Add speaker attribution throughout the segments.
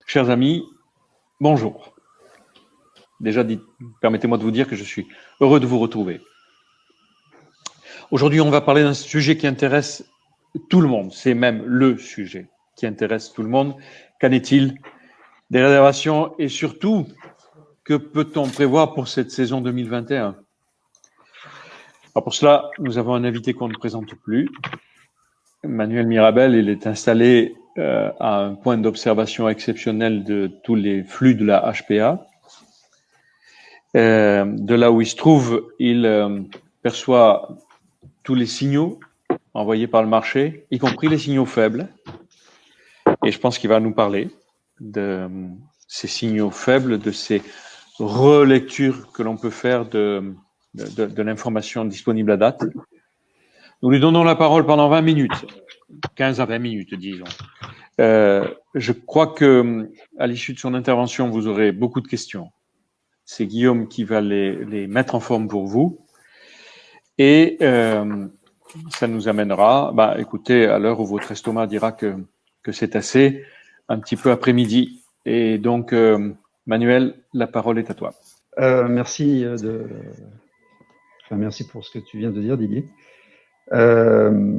Speaker 1: Chers amis, bonjour. Déjà, permettez-moi de vous dire que je suis heureux de vous retrouver. Aujourd'hui, on va parler d'un sujet qui intéresse tout le monde. C'est même le sujet qui intéresse tout le monde. Qu'en est-il des réservations et surtout, que peut-on prévoir pour cette saison 2021 ? Alors pour cela, nous avons un invité qu'on ne présente plus. Manuel Mirabel, il est installé à un point d'observation exceptionnel de tous les flux de la HPA. De là où il se trouve, il perçoit tous les signaux envoyés par le marché, y compris les signaux faibles. Et je pense qu'il va nous parler de ces signaux faibles, de ces relectures que l'on peut faire de l'information disponible à date. Nous lui donnons la parole pendant 20 minutes, 15 à 20 minutes, disons. Je crois que à l'issue de son intervention, vous aurez beaucoup de questions. C'est Guillaume qui va les mettre en forme pour vous. Et ça nous amènera, écoutez, à l'heure où votre estomac dira que c'est assez, un petit peu après-midi. Et donc, Manuel, la parole est à toi.
Speaker 2: Merci pour ce que tu viens de dire, Didier. Avant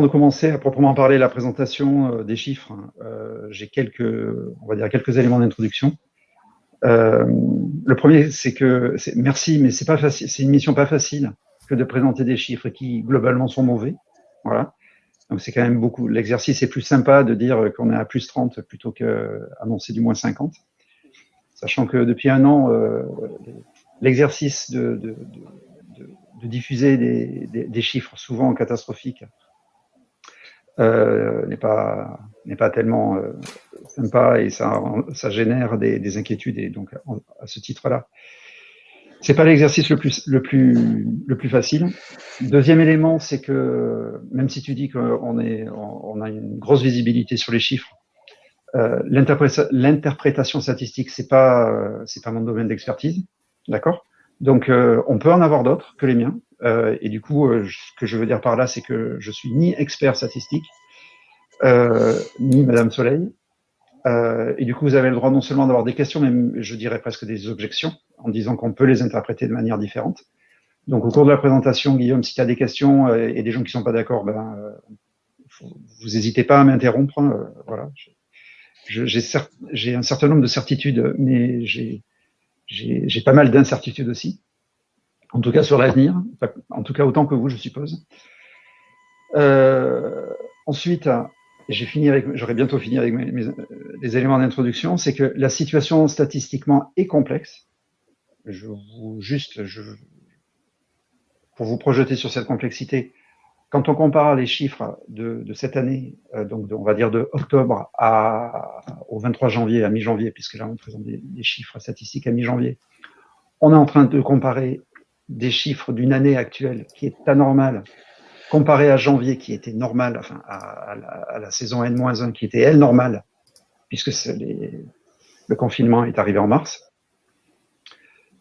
Speaker 2: de commencer à proprement parler la présentation des chiffres, j'ai quelques éléments d'introduction. Le premier, merci, mais c'est pas facile. C'est une mission pas facile que de présenter des chiffres qui globalement sont mauvais. Voilà. Donc c'est quand même beaucoup. L'exercice est plus sympa de dire qu'on est à plus 30 plutôt qu'annoncer du moins 50. Sachant que depuis un an, l'exercice de diffuser des chiffres souvent catastrophiques n'est pas tellement sympa et ça génère des inquiétudes. Et donc à ce titre-là, c'est pas l'exercice le plus facile. Deuxième élément, c'est que même si tu dis qu'on a une grosse visibilité sur les chiffres, l'interprétation statistique, c'est pas mon domaine d'expertise, d'accord? Donc on peut en avoir d'autres que les miens. Et du coup, ce que je veux dire par là, c'est que je suis ni expert statistique, ni Madame Soleil. Et du coup, vous avez le droit non seulement d'avoir des questions, mais je dirais presque des objections, en disant qu'on peut les interpréter de manière différente. Donc, au cours de la présentation, Guillaume, si tu as des questions et des gens qui sont pas d'accord, vous n'hésitez pas à m'interrompre. Voilà. J'ai un certain nombre de certitudes, mais j'ai pas mal d'incertitudes aussi. En tout cas sur l'avenir, en tout cas autant que vous, je suppose. Ensuite, j'aurai bientôt fini avec les éléments d'introduction, c'est que la situation statistiquement est complexe. Pour vous projeter sur cette complexité, quand on compare les chiffres de cette année, donc on va dire de octobre au 23 janvier, à mi-janvier, puisque là on présente des chiffres statistiques à mi-janvier, on est en train de comparer des chiffres d'une année actuelle qui est anormale, comparé à janvier qui était normal, enfin à la saison N-1 qui était elle normale, puisque le confinement est arrivé en mars.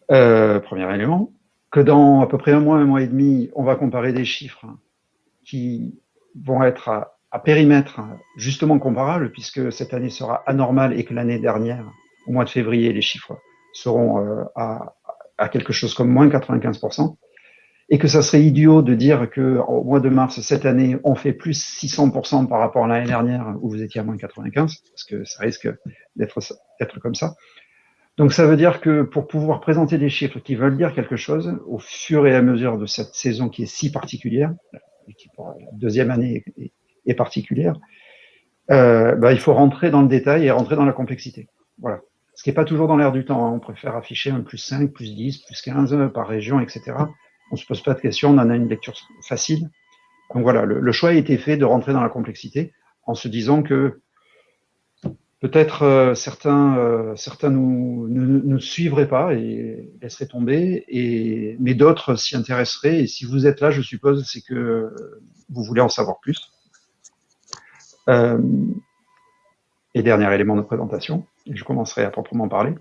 Speaker 2: Premier élément, que dans à peu près un mois et demi, on va comparer des chiffres qui vont être à périmètre justement comparable, puisque cette année sera anormale et que l'année dernière, au mois de février, les chiffres seront à quelque chose comme moins 95%, et que ça serait idiot de dire qu'au mois de mars, cette année, on fait plus 600% par rapport à l'année dernière où vous étiez à moins 95, parce que ça risque d'être comme ça. Donc ça veut dire que pour pouvoir présenter des chiffres qui veulent dire quelque chose, au fur et à mesure de cette saison qui est si particulière, et qui pour la deuxième année est particulière, il faut rentrer dans le détail et rentrer dans la complexité. Voilà. Ce qui n'est pas toujours dans l'air du temps. On préfère afficher un plus 5, plus 10, plus 15 par région, etc. On ne se pose pas de questions, on en a une lecture facile. Donc voilà, le choix a été fait de rentrer dans la complexité en se disant que peut-être certains ne suivraient pas et laisseraient tomber, mais d'autres s'y intéresseraient. Et si vous êtes là, je suppose, c'est que vous voulez en savoir plus. Et dernier élément de présentation, et je commencerai à proprement parler.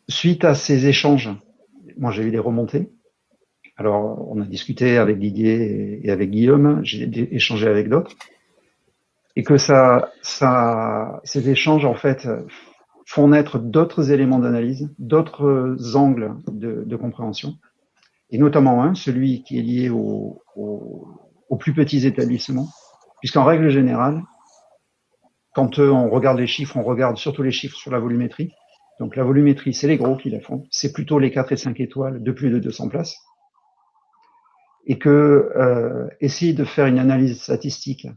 Speaker 2: Suite à ces échanges, moi j'ai eu des remontées Alors, on a discuté avec Didier et avec Guillaume, j'ai échangé avec d'autres, et que ces échanges, en fait, font naître d'autres éléments d'analyse, d'autres angles de compréhension, et notamment celui qui est lié aux plus petits établissements, puisqu'en règle générale, quand on regarde les chiffres, on regarde surtout les chiffres sur la volumétrie. Donc la volumétrie, c'est les gros qui la font, c'est plutôt les 4 et 5 étoiles de plus de 200 places. Et que essayer de faire une analyse statistique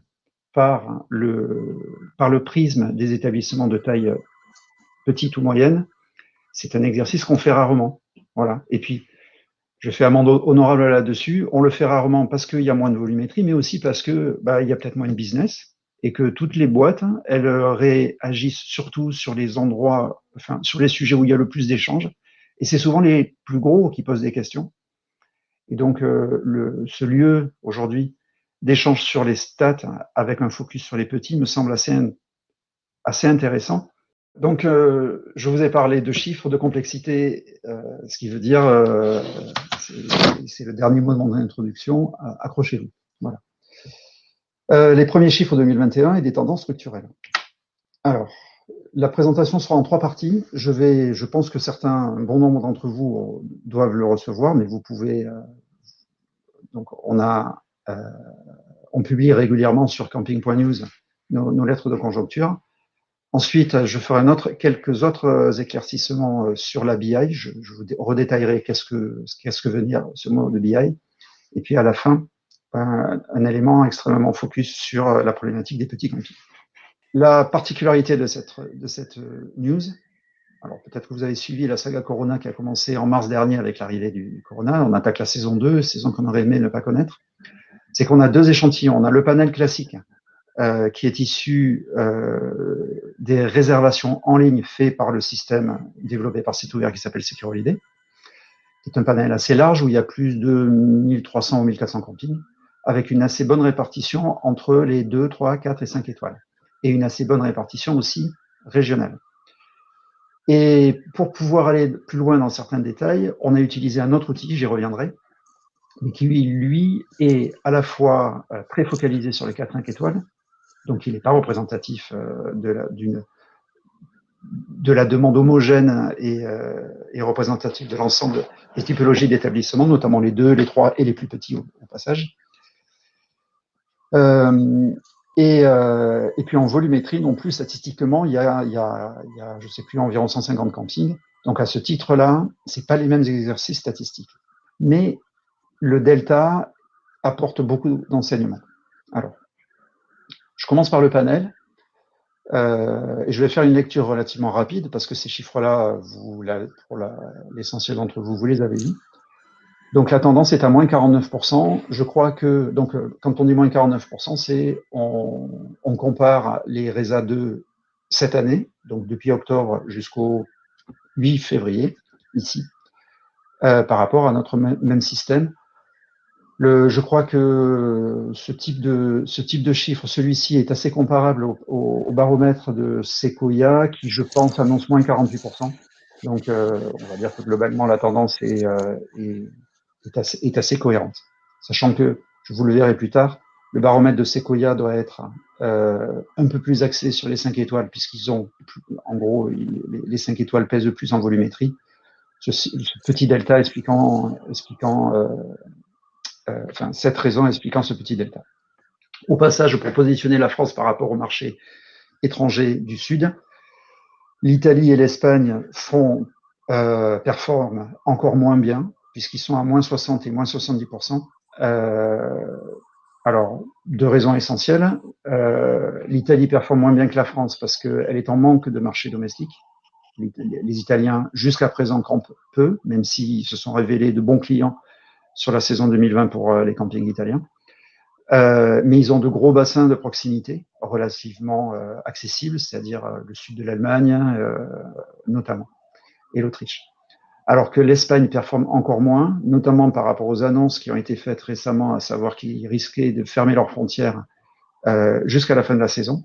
Speaker 2: par le prisme des établissements de taille petite ou moyenne, c'est un exercice qu'on fait rarement. Voilà. Et puis, je fais amende honorable là-dessus. On le fait rarement parce qu'il y a moins de volumétrie, mais aussi parce que il y a peut-être moins de business et que toutes les boîtes, elles réagissent surtout sur les endroits, enfin sur les sujets où il y a le plus d'échanges. Et c'est souvent les plus gros qui posent des questions. Et donc, ce lieu aujourd'hui d'échange sur les stats avec un focus sur les petits me semble assez intéressant. Donc, je vous ai parlé de chiffres, de complexité, ce qui veut dire, c'est le dernier mot de mon introduction, accrochez-vous. Voilà. Les premiers chiffres 2021 et des tendances structurelles. Alors, la présentation sera en 3 parties. Je pense que un bon nombre d'entre vous doivent le recevoir, mais vous pouvez. Donc, on publie régulièrement sur camping.news nos lettres de conjoncture. Ensuite, je ferai quelques autres éclaircissements sur la BI. Je vous redétaillerai qu'est-ce que veut dire ce mot de BI. Et puis à la fin, un élément extrêmement focus sur la problématique des petits campings. La particularité de cette news, alors peut-être que vous avez suivi la saga Corona qui a commencé en mars dernier avec l'arrivée du Corona. On attaque la saison 2, saison qu'on aurait aimé ne pas connaître. C'est qu'on a 2 échantillons. On a le panel classique qui est issu des réservations en ligne faites par le système développé par site ouvert qui s'appelle Secure Holiday. C'est un panel assez large où il y a plus de 1300 ou 1400 campings, avec une assez bonne répartition entre les 2, 3, 4 et 5 étoiles. Et une assez bonne répartition aussi régionale. Et pour pouvoir aller plus loin dans certains détails, on a utilisé un autre outil, j'y reviendrai, mais qui lui est à la fois très focalisé sur les 4-5 étoiles, donc il n'est pas représentatif de la demande homogène et représentatif de l'ensemble des typologies d'établissements, notamment les 2, les 3 et les plus petits au passage. Et puis en volumétrie non plus, statistiquement, il y a je sais plus, environ 150 campings. Donc à ce titre-là, c'est pas les mêmes exercices statistiques. Mais le delta apporte beaucoup d'enseignements. Alors, je commence par le panel. Et je vais faire une lecture relativement rapide parce que ces chiffres-là, pour l'essentiel d'entre vous, vous les avez vus. Donc la tendance est à moins 49%. Je crois que, donc, quand on dit moins 49%, c'est on compare les RESA 2 cette année, donc depuis octobre jusqu'au 8 février, ici, par rapport à notre même système. Je crois que ce type de chiffre, celui-ci est assez comparable au baromètre de Sequoia, qui, je pense, annonce moins 48%. Donc, on va dire que globalement, la tendance est assez cohérente. Sachant que, je vous le verrai plus tard, le baromètre de Sequoia doit être un peu plus axé sur les 5 étoiles, puisqu'ils ont, en gros, les 5 étoiles pèsent plus en volumétrie. Ce petit delta expliquant cette raison expliquant ce petit delta. Au passage, pour positionner la France par rapport au marché étranger du Sud, l'Italie et l'Espagne performent encore moins bien, puisqu'ils sont à moins 60 et moins 70%. Alors, 2 raisons essentielles. L'Italie performe moins bien que la France parce qu'elle est en manque de marché domestique. Les Italiens, jusqu'à présent, campent peu, même s'ils se sont révélés de bons clients sur la saison 2020 pour les campings italiens. Mais ils ont de gros bassins de proximité relativement accessibles, c'est-à-dire le sud de l'Allemagne notamment, et l'Autriche. Alors que l'Espagne performe encore moins, notamment par rapport aux annonces qui ont été faites récemment, à savoir qu'ils risquaient de fermer leurs frontières jusqu'à la fin de la saison,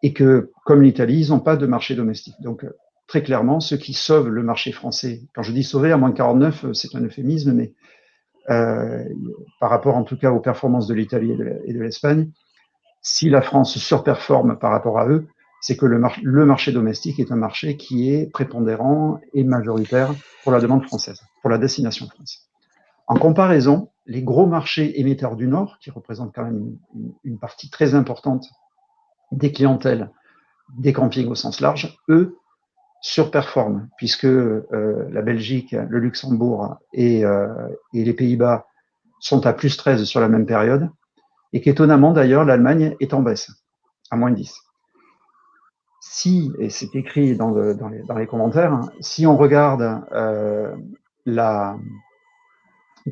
Speaker 2: et que, comme l'Italie, ils n'ont pas de marché domestique. Donc, très clairement, ceux qui sauvent le marché français, quand je dis sauver à moins 49, c'est un euphémisme, mais par rapport en tout cas aux performances de l'Italie et de l'Espagne. Si la France surperforme par rapport à eux, c'est que le marché domestique est un marché qui est prépondérant et majoritaire pour la demande française, pour la destination France. En comparaison, les gros marchés émetteurs du Nord, qui représentent quand même une partie très importante des clientèles des campings au sens large, eux surperforment, puisque la Belgique, le Luxembourg et les Pays-Bas sont à plus 13 sur la même période, et qu'étonnamment d'ailleurs, l'Allemagne est en baisse, à moins 10. Si, et c'est écrit dans les commentaires, hein, si on regarde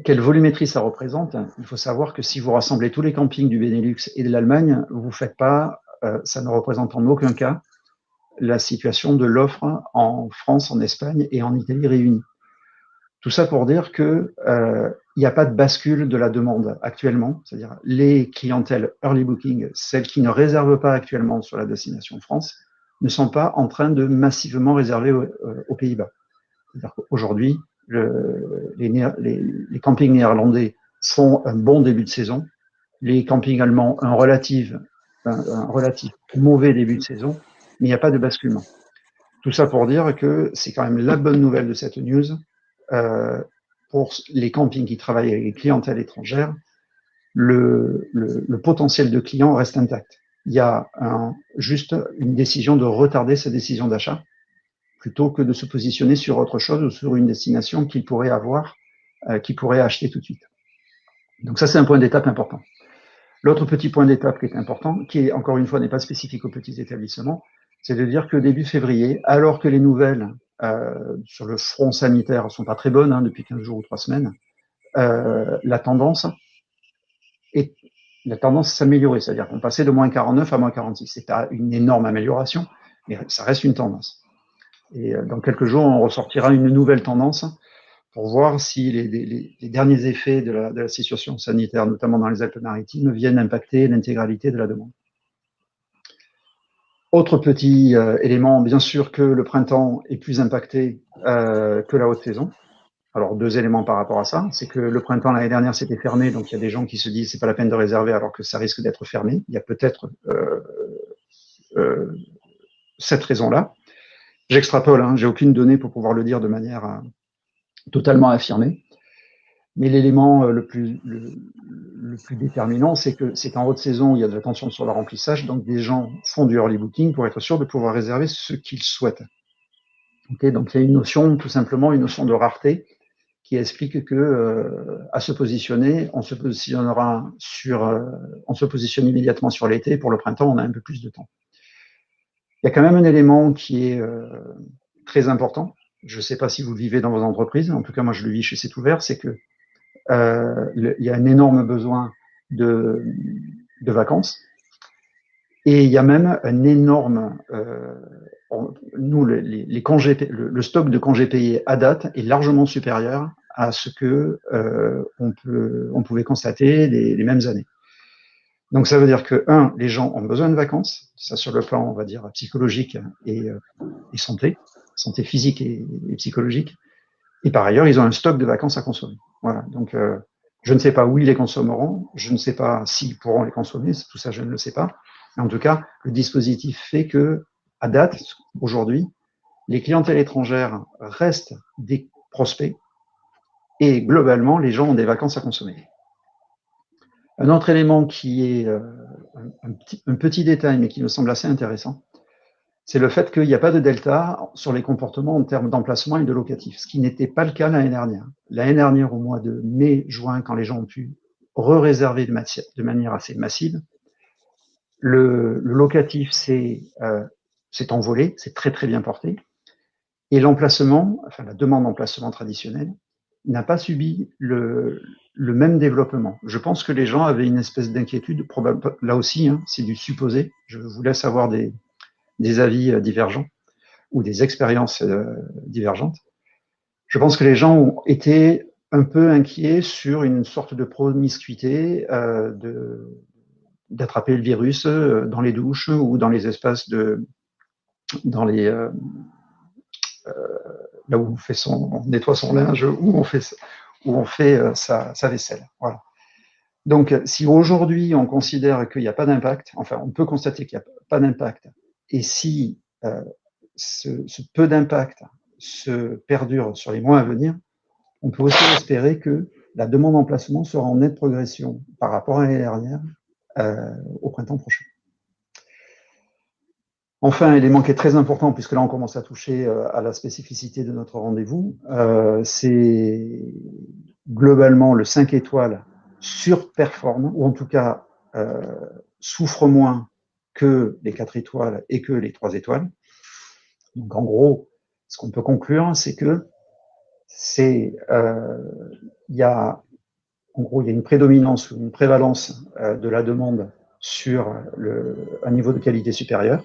Speaker 2: quelle volumétrie ça représente, il faut savoir que si vous rassemblez tous les campings du Benelux et de l'Allemagne, vous faites pas, ça ne représente en aucun cas la situation de l'offre en France, en Espagne et en Italie réunies. Tout ça pour dire que il n'y a pas de bascule de la demande actuellement, c'est-à-dire les clientèles early booking, celles qui ne réservent pas actuellement sur la destination France, ne sont pas en train de massivement réserver aux Pays-Bas. C'est-à-dire qu'aujourd'hui, les campings néerlandais font un bon début de saison, les campings allemands un relatif mauvais début de saison, mais il n'y a pas de basculement. Tout ça pour dire que c'est quand même la bonne nouvelle de cette news. Pour les campings qui travaillent avec les clientèles étrangères, le potentiel de clients reste intact. Il y a juste une décision de retarder sa décision d'achat plutôt que de se positionner sur autre chose ou sur une destination qu'il pourrait avoir, qu'il pourrait acheter tout de suite. Donc ça, c'est un point d'étape important. L'autre petit point d'étape qui est important, qui encore une fois n'est pas spécifique aux petits établissements, c'est de dire que début février, alors que les nouvelles sur le front sanitaire sont pas très bonnes hein, depuis 15 jours ou 3 semaines, la tendance s'améliorer, c'est-à-dire qu'on passait de moins 49 à moins 46. C'est pas une énorme amélioration, mais ça reste une tendance. Et dans quelques jours, on ressortira une nouvelle tendance pour voir si les derniers effets de la situation sanitaire, notamment dans les Alpes-Maritimes, viennent impacter l'intégralité de la demande. Autre petit élément, bien sûr que le printemps est plus impacté que la haute saison. Alors, 2 éléments par rapport à ça. C'est que le printemps, l'année dernière, c'était fermé, donc il y a des gens qui se disent c'est pas la peine de réserver alors que ça risque d'être fermé. Il y a peut-être cette raison-là. J'extrapole, hein, j'ai aucune donnée pour pouvoir le dire de manière totalement affirmée. Mais l'élément le plus déterminant, c'est que c'est en haute saison où il y a de la tension sur le remplissage, donc des gens font du early booking pour être sûr de pouvoir réserver ce qu'ils souhaitent. Okay, donc il y a une notion, tout simplement, une notion de rareté qui explique que à se positionner, on se positionne immédiatement sur l'été. Pour le printemps, on a un peu plus de temps. Il y a quand même un élément qui est très important. Je ne sais pas si vous le vivez dans vos entreprises, en tout cas moi je le vis chez C'est Ouvert, c'est que il y a un énorme besoin de vacances et il y a même un énorme nous les congés, le stock de congés payés à date est largement supérieur à ce que on pouvait constater les mêmes années. Donc ça veut dire que les gens ont besoin de vacances, ça sur le plan on va dire psychologique et santé physique et psychologique. Et par ailleurs, ils ont un stock de vacances à consommer. Voilà. Donc, je ne sais pas où ils les consommeront. Je ne sais pas s'ils pourront les consommer. Tout ça, je ne le sais pas. Mais en tout cas, le dispositif fait que, à date, aujourd'hui, les clientèles étrangères restent des prospects et globalement, les gens ont des vacances à consommer. Un autre élément qui est un petit détail, mais qui me semble assez intéressant, c'est le fait qu'il n'y a pas de delta sur les comportements en termes d'emplacement et de locatif, ce qui n'était pas le cas l'année dernière. L'année dernière, au mois de mai, juin, quand les gens ont pu re-réserver de manière assez massive, le locatif s'est envolé, c'est très très bien porté, et l'emplacement, enfin la demande d'emplacement traditionnelle, n'a pas subi le même développement. Je pense que les gens avaient une espèce d'inquiétude, là aussi, hein, c'est du supposé, je vous laisse avoir des avis divergents ou des expériences divergentes. Je pense que les gens ont été un peu inquiets sur une sorte de promiscuité d'attraper le virus dans les douches ou dans les espaces dans les là où on nettoie son linge, où où on fait sa vaisselle. Voilà. Donc, si aujourd'hui on considère qu'il n'y a pas d'impact, enfin, on peut constater qu'il n'y a pas d'impact, et si ce peu d'impact se perdure sur les mois à venir, on peut aussi espérer que la demande en placement sera en nette progression par rapport à l'année dernière au printemps prochain. Enfin, élément qui est très important, puisque là on commence à toucher à la spécificité de notre rendez-vous, c'est globalement le 5 étoiles surperforme, ou en tout cas souffre moins que les 4 étoiles et que les 3 étoiles. Donc en gros, ce qu'on peut conclure, c'est que il y a une prédominance ou une prévalence de la demande sur un niveau de qualité supérieur,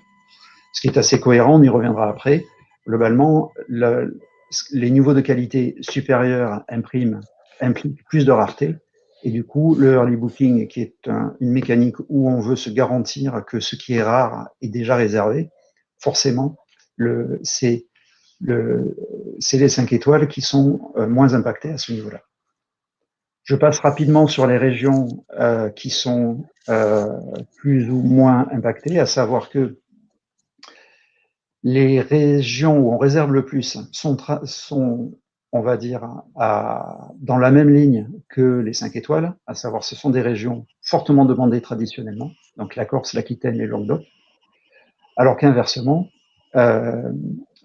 Speaker 2: ce qui est assez cohérent, on y reviendra après. Globalement, les niveaux de qualité supérieurs impliquent plus de rareté, et du coup, le early booking, qui est une mécanique où on veut se garantir que ce qui est rare est déjà réservé, forcément, c'est les 5 étoiles qui sont moins impactées à ce niveau-là. Je passe rapidement sur les régions qui sont plus ou moins impactées, à savoir que les régions où on réserve le plus sont on va dire, dans la même ligne que les 5 étoiles, à savoir ce sont des régions fortement demandées traditionnellement, donc la Corse, l'Aquitaine et le Languedoc, alors qu'inversement,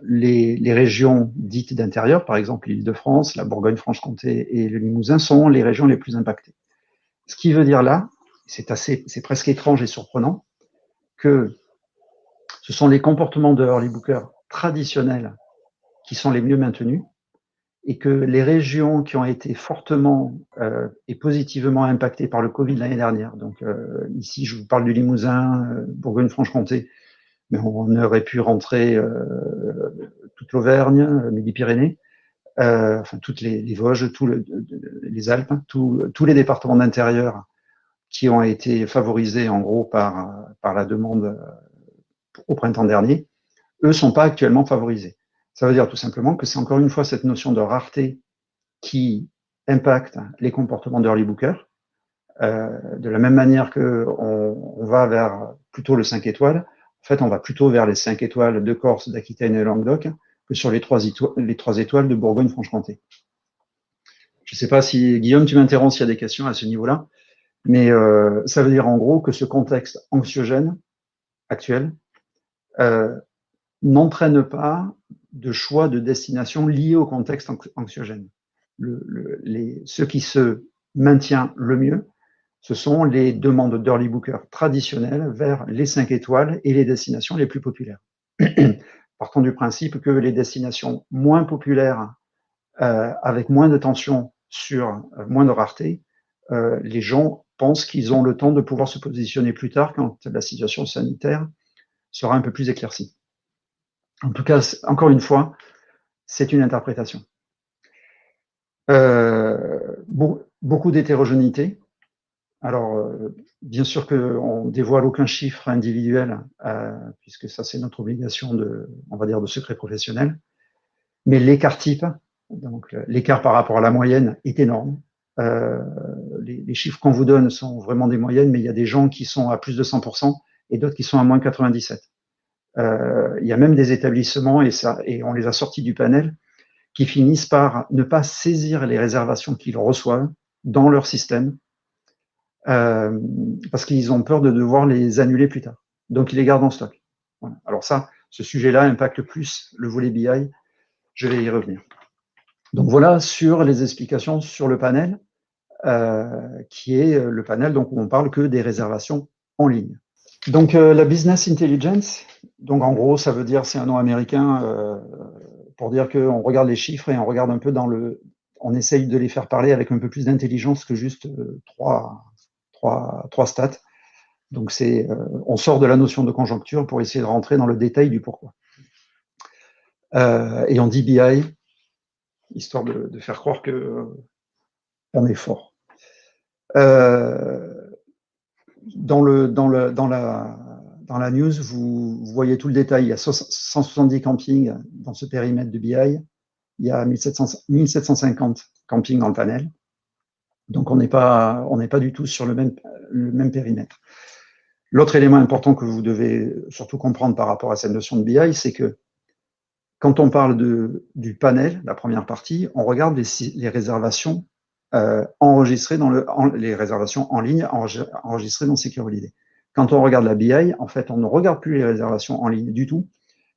Speaker 2: les régions dites d'intérieur, par exemple l'Île-de-France, la Bourgogne-Franche-Comté et le Limousin, sont les régions les plus impactées. Ce qui veut dire là, c'est presque étrange et surprenant, que ce sont les comportements de early bookers traditionnels qui sont les mieux maintenus, et que les régions qui ont été fortement et positivement impactées par le Covid l'année dernière, donc ici je vous parle du Limousin, Bourgogne-Franche-Comté, mais on aurait pu rentrer toute l'Auvergne, Midi-Pyrénées, enfin toutes les Vosges, les Alpes, tous les départements d'intérieur qui ont été favorisés en gros par la demande au printemps dernier, eux sont pas actuellement favorisés. Ça veut dire tout simplement que c'est encore une fois cette notion de rareté qui impacte les comportements d'early booker, de la même manière qu'on va vers plutôt le 5 étoiles, en fait on va plutôt vers les 5 étoiles de Corse, d'Aquitaine et de Languedoc que sur les 3 étoiles de Bourgogne-Franche-Comté. Je ne sais pas si, Guillaume, tu m'interromps s'il y a des questions à ce niveau-là, mais ça veut dire en gros que ce contexte anxiogène actuel n'entraîne pas de choix de destination liés au contexte anxiogène. Ce qui se maintient le mieux, ce sont les demandes d'early booker traditionnelles vers les 5 étoiles et les destinations les plus populaires. Partons du principe que les destinations moins populaires, avec moins de tension sur moins de rareté, les gens pensent qu'ils ont le temps de pouvoir se positionner plus tard quand la situation sanitaire sera un peu plus éclaircie. En tout cas, encore une fois, c'est une interprétation. Beaucoup d'hétérogénéité. Alors, bien sûr qu'on ne dévoile aucun chiffre individuel, puisque ça, c'est notre obligation on va dire, de secret professionnel. Mais l'écart type, donc l'écart par rapport à la moyenne, est énorme. Les chiffres qu'on vous donne sont vraiment des moyennes, mais il y a des gens qui sont à plus de 100% et d'autres qui sont à moins 97%. Il y a même des établissements, et on les a sortis du panel, qui finissent par ne pas saisir les réservations qu'ils reçoivent dans leur système, parce qu'ils ont peur de devoir les annuler plus tard. Donc, ils les gardent en stock. Voilà. Alors ça, ce sujet-là impacte plus le volet BI. Je vais y revenir. Donc voilà sur les explications sur le panel, qui est le panel donc, où on parle que des réservations en ligne. Donc la business intelligence, donc en gros, ça veut dire, c'est un nom américain pour dire qu'on regarde les chiffres et on regarde un peu on essaye de les faire parler avec un peu plus d'intelligence que juste trois stats. Donc on sort de la notion de conjoncture pour essayer de rentrer dans le détail du pourquoi. Et on dit BI, histoire de faire croire qu'on est fort. Dans la news, vous voyez tout le détail. Il y a 170 campings dans ce périmètre de BI. Il y a 1750 camping dans le panel. Donc, on n'est pas du tout sur le même périmètre. L'autre élément important que vous devez surtout comprendre par rapport à cette notion de BI, c'est que quand on parle du panel, la première partie, on regarde les réservations enregistrées les réservations en ligne enregistrées dans Secure Holiday. Quand on regarde la BI, en fait, on ne regarde plus les réservations en ligne du tout,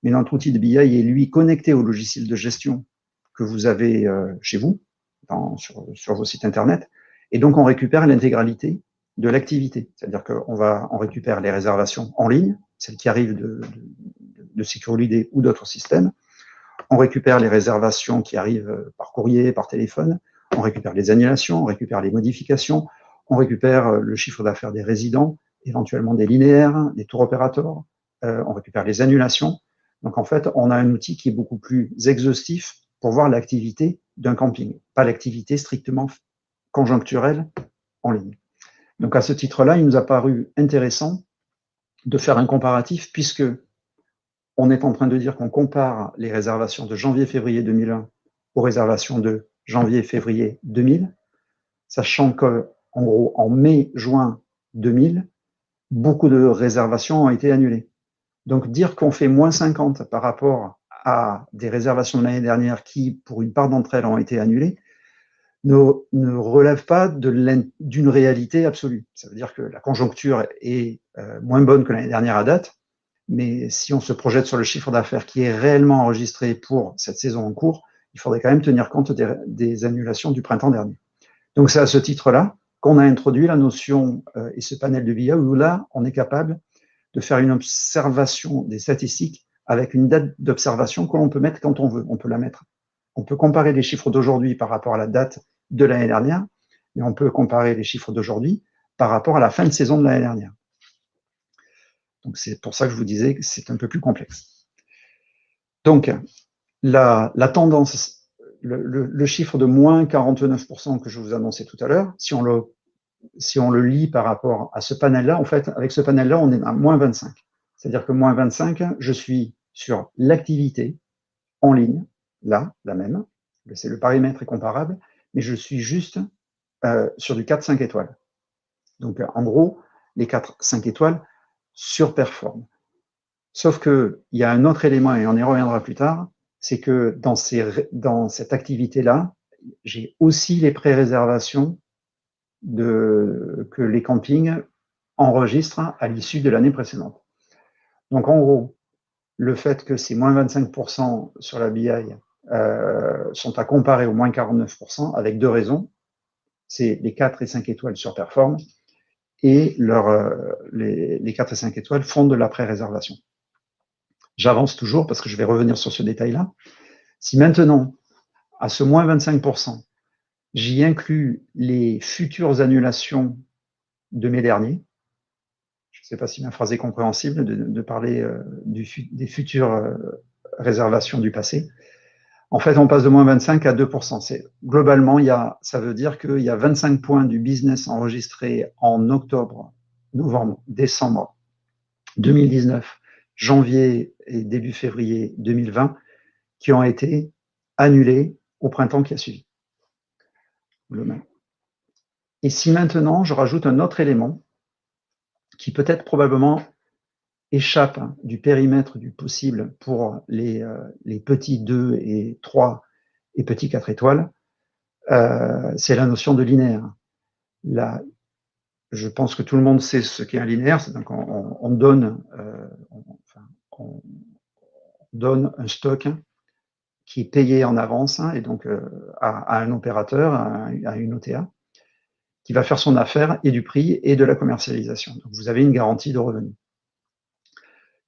Speaker 2: mais notre outil de BI est, lui, connecté au logiciel de gestion que vous avez chez vous, sur vos sites Internet, et donc on récupère l'intégralité de l'activité. C'est-à-dire qu'on récupère les réservations en ligne, celles qui arrivent de Secure Holiday ou d'autres systèmes. On récupère les réservations qui arrivent par courrier, par téléphone. On récupère les annulations, on récupère les modifications, on récupère le chiffre d'affaires des résidents, éventuellement des linéaires, des tours opérateurs, on récupère les annulations. Donc en fait, on a un outil qui est beaucoup plus exhaustif pour voir l'activité d'un camping, pas l'activité strictement conjoncturelle en ligne. Donc à ce titre-là, il nous a paru intéressant de faire un comparatif puisque on est en train de dire qu'on compare les réservations de janvier-février 2001 aux réservations de janvier-février 2000, sachant que, en gros, en mai-juin 2000, beaucoup de réservations ont été annulées. Donc, dire qu'on fait moins 50 par rapport à des réservations de l'année dernière qui, pour une part d'entre elles, ont été annulées, ne relève pas d'une réalité absolue. Ça veut dire que la conjoncture est moins bonne que l'année dernière à date, mais si on se projette sur le chiffre d'affaires qui est réellement enregistré pour cette saison en cours, il faudrait quand même tenir compte des annulations du printemps dernier. Donc c'est à ce titre-là qu'on a introduit la notion et ce panel de BI où là, on est capable de faire une observation des statistiques avec une date d'observation que l'on peut mettre quand on veut. On peut la mettre. On peut comparer les chiffres d'aujourd'hui par rapport à la date de l'année dernière, mais on peut comparer les chiffres d'aujourd'hui par rapport à la fin de saison de l'année dernière. Donc c'est pour ça que je vous disais que c'est un peu plus complexe. Donc la tendance, le chiffre de moins 49% que je vous annonçais tout à l'heure, si on le lit par rapport à ce panel-là, en fait, avec ce panel-là, on est à moins 25. C'est-à-dire que moins 25, je suis sur l'activité en ligne, là, la même, c'est le paramètre est comparable, mais je suis juste sur du 4-5 étoiles. Donc en gros, les 4-5 étoiles surperforment. Sauf qu'il y a un autre élément, et on y reviendra plus tard, c'est que dans cette activité-là, j'ai aussi les pré-réservations que les campings enregistrent à l'issue de l'année précédente. Donc en gros, le fait que ces moins 25% sur la BI sont à comparer aux moins 49% avec deux raisons. C'est les 4 et 5 étoiles surperforment et les 4 et 5 étoiles font de la pré-réservation. J'avance toujours parce que je vais revenir sur ce détail-là. Si maintenant, à ce moins 25%, j'y inclus les futures annulations de mai dernier, je ne sais pas si ma phrase est compréhensible de parler des futures réservations du passé. En fait, on passe de moins 25 à 2%. Globalement, ça veut dire qu'il y a 25 points du business enregistré en octobre, novembre, décembre 2019, janvier et début février 2020 qui ont été annulés au printemps qui a suivi. Et si maintenant, je rajoute un autre élément qui peut-être probablement échappe du périmètre du possible pour les petits 2 et 3 et petits 4 étoiles, c'est la notion de linéaire. Là, je pense que tout le monde sait ce qu'est un linéaire, c'est donc on donne un stock qui est payé en avance et donc à un opérateur, à une OTA, qui va faire son affaire et du prix et de la commercialisation. Donc vous avez une garantie de revenus.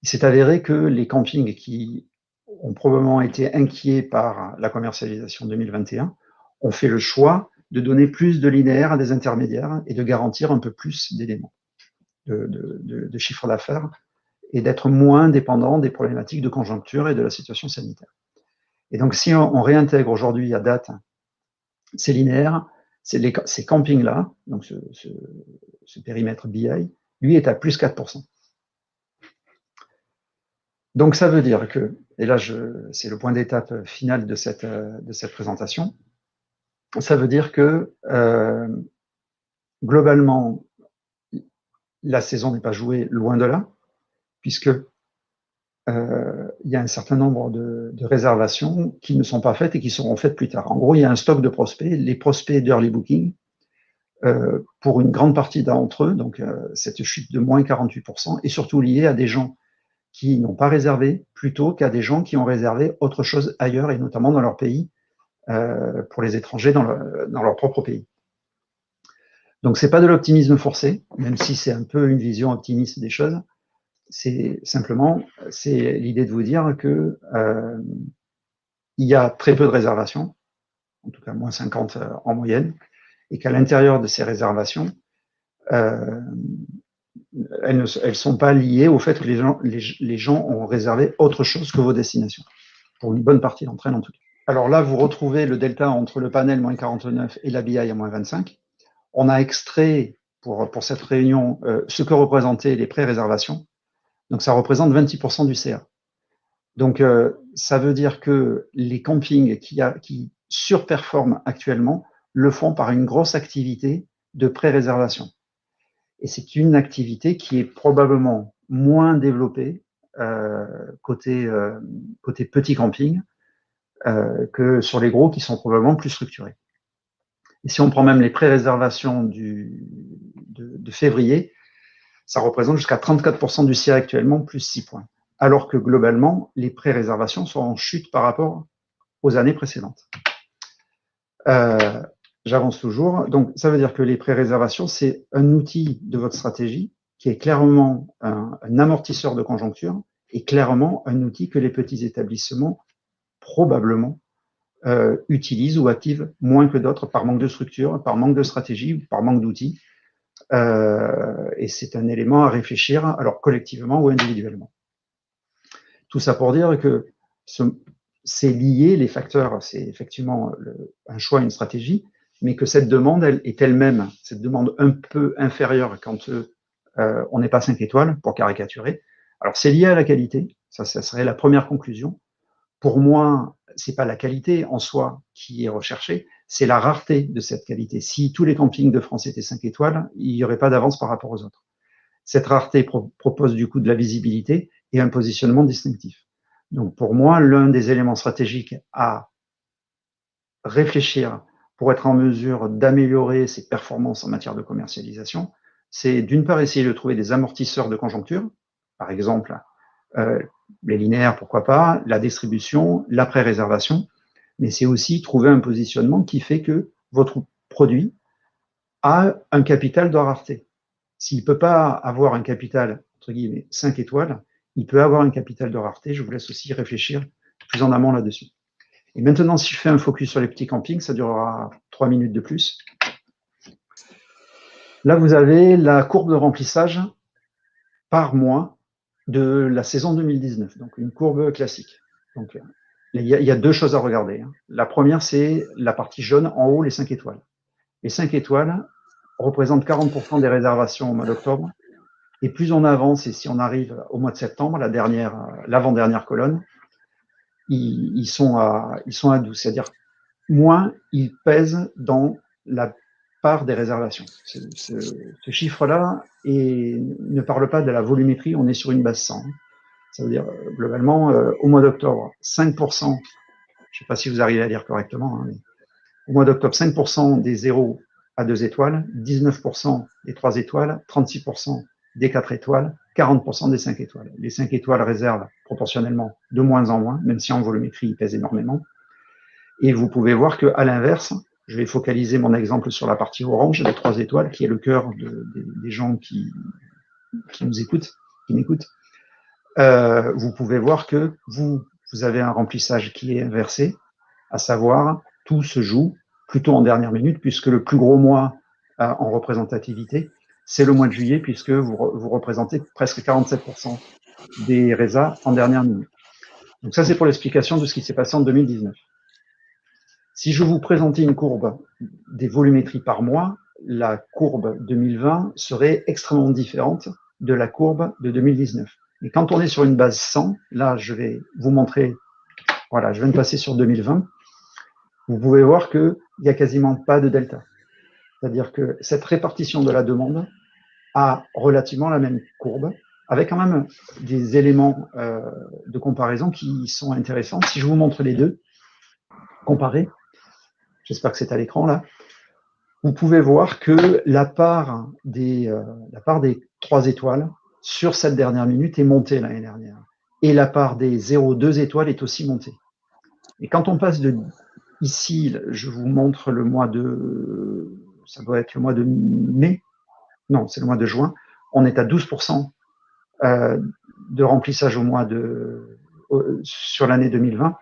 Speaker 2: Il s'est avéré que les campings qui ont probablement été inquiets par la commercialisation 2021 ont fait le choix de donner plus de linéaires à des intermédiaires et de garantir un peu plus d'éléments de chiffre d'affaires et d'être moins dépendant des problématiques de conjoncture et de la situation sanitaire. Et donc, si on réintègre aujourd'hui à date ces linéaires, ces campings-là, donc ce périmètre BI, lui est à plus 4%. Donc, ça veut dire que, et là, c'est le point d'étape final de cette présentation, ça veut dire que globalement, la saison n'est pas jouée, loin de là, puisque il y a un certain nombre de réservations qui ne sont pas faites et qui seront faites plus tard. En gros, il y a un stock de prospects, les prospects d'early booking, pour une grande partie d'entre eux, donc cette chute de moins 48% est surtout liée à des gens qui n'ont pas réservé plutôt qu'à des gens qui ont réservé autre chose ailleurs et notamment dans leur pays, pour les étrangers dans leur propre pays. Donc c'est pas de l'optimisme forcé, même si c'est un peu une vision optimiste des choses. C'est simplement, c'est l'idée de vous dire que il y a très peu de réservations, en tout cas moins 50 en moyenne, et qu'à l'intérieur de ces réservations, elles ne sont pas liées au fait que les gens ont réservé autre chose que vos destinations, pour une bonne partie d'entre elles en tout cas. Alors là, vous retrouvez le delta entre le panel moins 49 et la BI à moins 25. On a extrait pour cette réunion ce que représentaient les pré-réservations. Donc ça représente 26% du CA. Donc ça veut dire que les campings qui surperforment actuellement le font par une grosse activité de pré-réservation. Et c'est une activité qui est probablement moins développée côté petit camping que sur les gros qui sont probablement plus structurés. Et si on prend même les pré-réservations de février, ça représente jusqu'à 34% du CA actuellement, plus 6 points. Alors que globalement, les pré-réservations sont en chute par rapport aux années précédentes. J'avance toujours. Donc, ça veut dire que les pré-réservations, c'est un outil de votre stratégie qui est clairement un amortisseur de conjoncture et clairement un outil que les petits établissements probablement utilisent ou activent moins que d'autres par manque de structure, par manque de stratégie ou par manque d'outils. Et c'est un élément à réfléchir, alors collectivement ou individuellement. Tout ça pour dire que c'est lié, les facteurs, c'est effectivement un choix, une stratégie, mais que cette demande, elle est elle-même, cette demande un peu inférieure quand on n'est pas 5 étoiles, pour caricaturer. Alors c'est lié à la qualité, ça serait la première conclusion. Pour moi, c'est pas la qualité en soi qui est recherchée, c'est la rareté de cette qualité. Si tous les campings de France étaient 5 étoiles, il n'y aurait pas d'avance par rapport aux autres. Cette rareté propose du coup de la visibilité et un positionnement distinctif. Donc pour moi, l'un des éléments stratégiques à réfléchir pour être en mesure d'améliorer ses performances en matière de commercialisation, c'est d'une part essayer de trouver des amortisseurs de conjoncture, par exemple les linéaires, pourquoi pas, la distribution, la pré-réservation, mais c'est aussi trouver un positionnement qui fait que votre produit a un capital de rareté. S'il ne peut pas avoir un capital, entre guillemets, 5 étoiles, il peut avoir un capital de rareté. Je vous laisse aussi réfléchir plus en amont là-dessus. Et maintenant, si je fais un focus sur les petits campings, ça durera 3 minutes de plus. Là, vous avez la courbe de remplissage par mois de la saison 2019, donc une courbe classique. Donc, il y a deux choses à regarder. La première, c'est la partie jaune en haut, les 5 étoiles. Les 5 étoiles représentent 40% des réservations au mois d'octobre. Et plus on avance, et si on arrive au mois de septembre, l'avant-dernière colonne, ils sont à 12. C'est-à-dire, moins ils pèsent dans la part des réservations. Ce chiffre-là ne parle pas de la volumétrie, on est sur une base 100. Ça veut dire, globalement, au mois d'octobre, 5%, je ne sais pas si vous arrivez à lire correctement, mais au mois d'octobre, 5% des 0 à 2 étoiles, 19% des 3 étoiles, 36% des 4 étoiles, 40% des 5 étoiles. Les 5 étoiles réservent proportionnellement de moins en moins, même si en volumétrie, ils pèsent énormément. Et vous pouvez voir qu'à l'inverse, je vais focaliser mon exemple sur la partie orange, les 3 étoiles, qui est le cœur des gens qui nous écoutent, qui m'écoutent. Vous pouvez voir que vous avez un remplissage qui est inversé, à savoir, tout se joue plutôt en dernière minute, puisque le plus gros mois en représentativité, c'est le mois de juillet, puisque vous représentez presque 47% des résas en dernière minute. Donc ça, c'est pour l'explication de ce qui s'est passé en 2019. Si je vous présentais une courbe des volumétries par mois, la courbe 2020 serait extrêmement différente de la courbe de 2019. Et quand on est sur une base 100, là, je vais vous montrer, voilà, je viens de passer sur 2020, vous pouvez voir que il n'y a quasiment pas de delta. C'est-à-dire que cette répartition de la demande a relativement la même courbe, avec quand même des éléments de comparaison qui sont intéressants. Si je vous montre les deux, comparés, j'espère que c'est à l'écran là, vous pouvez voir que la part des 3 étoiles sur cette dernière minute est montée l'année dernière. Et la part des 0,2 étoiles est aussi montée. Et quand on passe de ici, je vous montre le mois de, ça doit être le mois de mai, non, c'est le mois de juin, on est à 12% de remplissage au mois de, sur l'année 2020,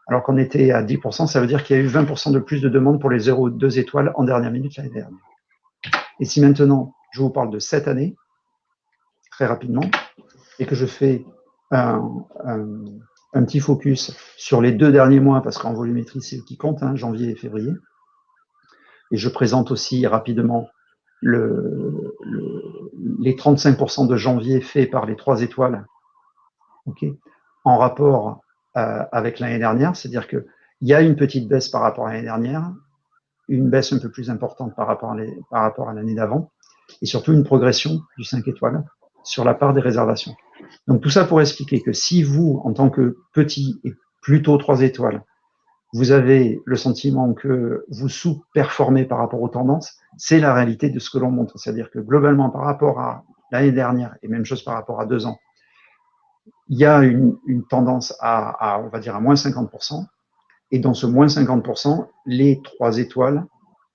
Speaker 2: alors qu'on était à 10%, ça veut dire qu'il y a eu 20% de plus de demandes pour les 0,2 étoiles en dernière minute l'année dernière. Et si maintenant, je vous parle de cette année, très rapidement, et que je fais un petit focus sur les 2 derniers mois, parce qu'en volumétrie, c'est eux qui comptent, hein, janvier et février, et je présente aussi rapidement les 35% de janvier faits par les 3 étoiles, okay, en rapport avec l'année dernière, c'est-à-dire qu'il y a une petite baisse par rapport à l'année dernière, une baisse un peu plus importante par rapport à l'année d'avant, et surtout une progression du 5 étoiles sur la part des réservations. Donc tout ça pour expliquer que si vous, en tant que petit et plutôt 3 étoiles, vous avez le sentiment que vous sous-performez par rapport aux tendances, c'est la réalité de ce que l'on montre. C'est-à-dire que globalement, par rapport à l'année dernière, et même chose par rapport à 2 ans, il y a une tendance on va dire, à moins 50%. Et dans ce moins 50%, les 3 étoiles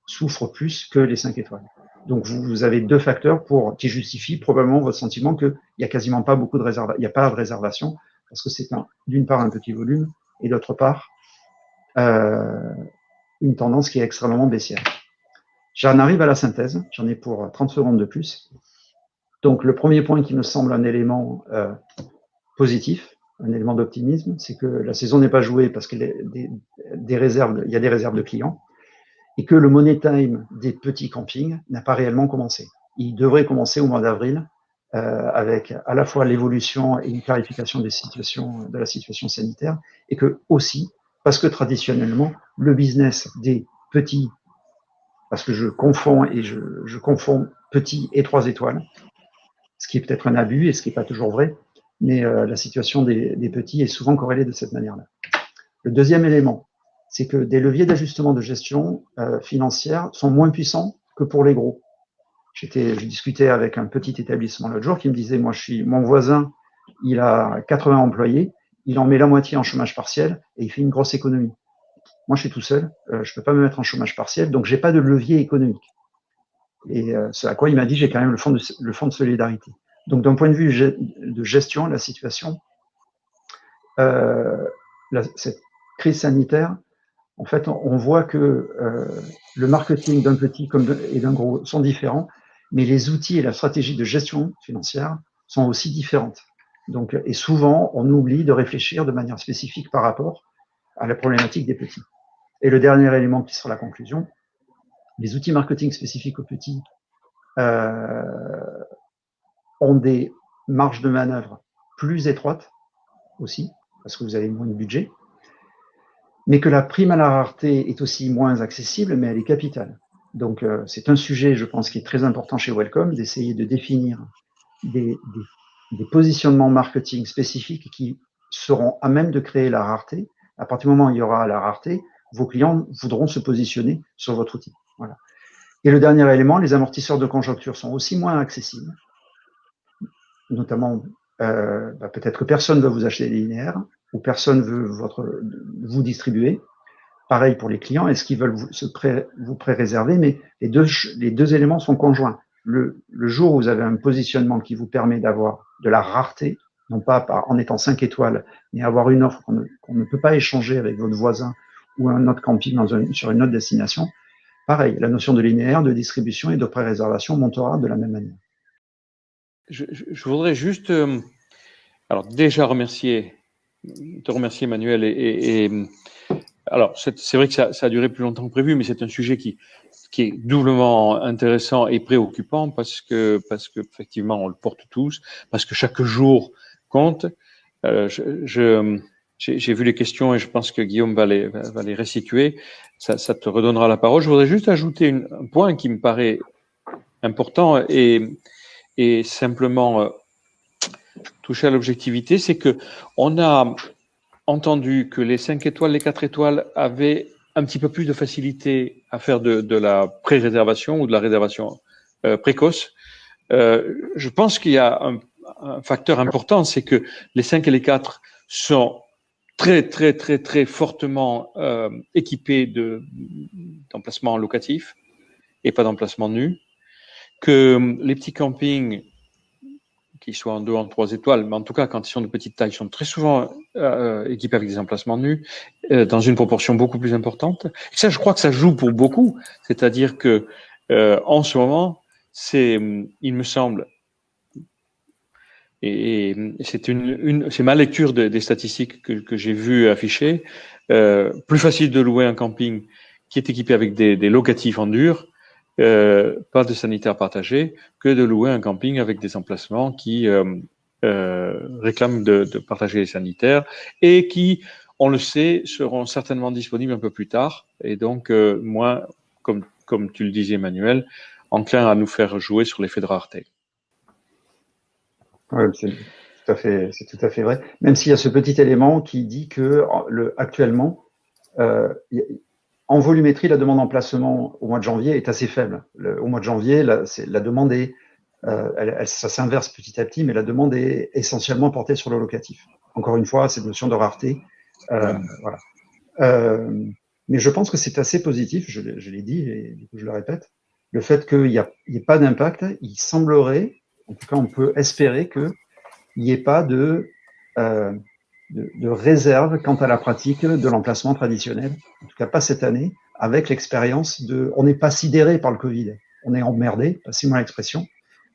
Speaker 2: souffrent plus que les 5 étoiles. Donc, vous avez 2 facteurs qui justifient probablement votre sentiment qu'il n'y a quasiment pas beaucoup de réservations, il n'y a pas de réservation, parce que c'est d'une part un petit volume, et d'autre part, une tendance qui est extrêmement baissière. J'en arrive à la synthèse, j'en ai pour 30 secondes de plus. Donc, le premier point qui me semble un élément positif, un élément d'optimisme, c'est que la saison n'est pas jouée parce qu'il y a des réserves de clients, et que le money time des petits campings n'a pas réellement commencé. Il devrait commencer au mois d'avril, avec à la fois l'évolution et une clarification de la situation sanitaire, et que aussi, parce que traditionnellement, le business des petits, parce que je confonds petits et 3 étoiles, ce qui est peut-être un abus et ce qui n'est pas toujours vrai, mais la situation des petits est souvent corrélée de cette manière-là. Le deuxième élément, c'est que des leviers d'ajustement de gestion financière sont moins puissants que pour les gros. Je discutais avec un petit établissement l'autre jour qui me disait, mon voisin, il a 80 employés, il en met la moitié en chômage partiel et il fait une grosse économie. Moi, je suis tout seul, je ne peux pas me mettre en chômage partiel, donc j'ai pas de levier économique. Et ce à quoi il m'a dit, j'ai quand même le fonds de solidarité. Donc, d'un point de vue de gestion, la situation, cette crise sanitaire, en fait, on voit que le marketing d'un petit et d'un gros sont différents, mais les outils et la stratégie de gestion financière sont aussi différentes. Donc, et souvent, on oublie de réfléchir de manière spécifique par rapport à la problématique des petits. Et le dernier élément qui sera la conclusion, les outils marketing spécifiques aux petits ont des marges de manœuvre plus étroites aussi, parce que vous avez moins de budget, mais que la prime à la rareté est aussi moins accessible, mais elle est capitale. Donc, c'est un sujet, je pense, qui est très important chez Welcome, d'essayer de définir des positionnements marketing spécifiques qui seront à même de créer la rareté. À partir du moment où il y aura la rareté, vos clients voudront se positionner sur votre outil. Voilà. Et le dernier élément, les amortisseurs de conjoncture sont aussi moins accessibles, notamment peut-être que personne ne va vous acheter des linéaires ou personne ne veut vous distribuer. Pareil pour les clients, est-ce qu'ils veulent vous pré-réserver, mais les deux éléments sont conjoints. Le jour où vous avez un positionnement qui vous permet d'avoir de la rareté, non pas en étant 5 étoiles, mais avoir une offre qu'on ne peut pas échanger avec votre voisin ou un autre camping sur une autre destination, pareil, la notion de linéaire, de distribution et de pré-réservation montera de la même manière.
Speaker 1: Je voudrais juste, alors déjà te remercier Emmanuel, alors c'est vrai que ça a duré plus longtemps que prévu, mais c'est un sujet qui est doublement intéressant et préoccupant parce que effectivement on le porte tous, parce que chaque jour compte. J'ai j'ai vu les questions et je pense que Guillaume va les restituer. Ça te redonnera la parole. Je voudrais juste ajouter un point qui me paraît important et simplement toucher à l'objectivité, c'est que on a entendu que les 5 étoiles, les 4 étoiles avaient un petit peu plus de facilité à faire de la pré-réservation ou de la réservation précoce. Je pense qu'il y a un facteur important, c'est que les 5 et les 4 sont très fortement équipés d'emplacements locatifs et pas d'emplacements nus, que les petits campings qui soient en 2 ou en 3 étoiles, mais en tout cas, quand ils sont de petite taille, sont très souvent équipés avec des emplacements nus, dans une proportion beaucoup plus importante. Et ça, je crois que ça joue pour beaucoup. C'est-à-dire que, en ce moment, il me semble, et c'est ma lecture des statistiques que j'ai vues affichées, plus facile de louer un camping qui est équipé avec des locatifs en dur, pas de sanitaire partagé, que de louer un camping avec des emplacements qui réclament de partager les sanitaires et qui, on le sait, seront certainement disponibles un peu plus tard et donc moins, comme tu le disais, Emmanuel, enclin à nous faire jouer sur l'effet de rareté.
Speaker 2: Ouais, c'est tout à fait vrai. Même s'il y a ce petit élément qui dit que actuellement, en volumétrie, la demande en placement au mois de janvier est assez faible. Au mois de janvier, la demande est, ça s'inverse petit à petit, mais la demande est essentiellement portée sur le locatif. Encore une fois, cette notion de rareté. Voilà. Mais je pense que c'est assez positif, je l'ai dit et du coup je le répète, le fait qu'il n'y ait pas d'impact, il semblerait, en tout cas on peut espérer qu'il n'y ait pas de réserve quant à la pratique de l'emplacement traditionnel, en tout cas pas cette année, avec l'expérience on n'est pas sidéré par le Covid, on est emmerdé, passez-moi l'expression,